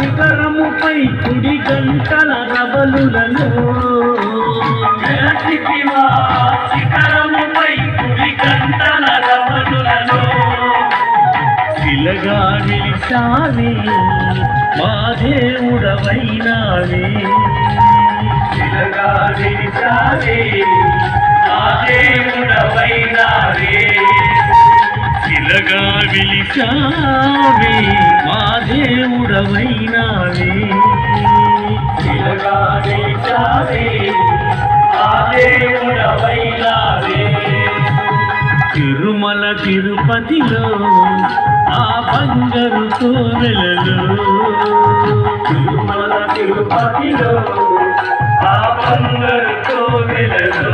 శిఖరముపై కుడి గంటల రవలులలో వెలసితివా శిఖరముపై కుడి గంటల రవలులలో శిలగా నిలిచావే మా దేవుడవైనావే శిలగా నిలిచావే మా దేవుడవైనావే శిలగా నిలిచావే మా దేవుడవైనావే శిలగా నిలిచావే మా దేవుడవైనావే తిరుమల తిరుపతిలో ఆ బంగారు కోవెలలో తిరుమల తిరుపతిలో ఆ బంగారు కోవెలలో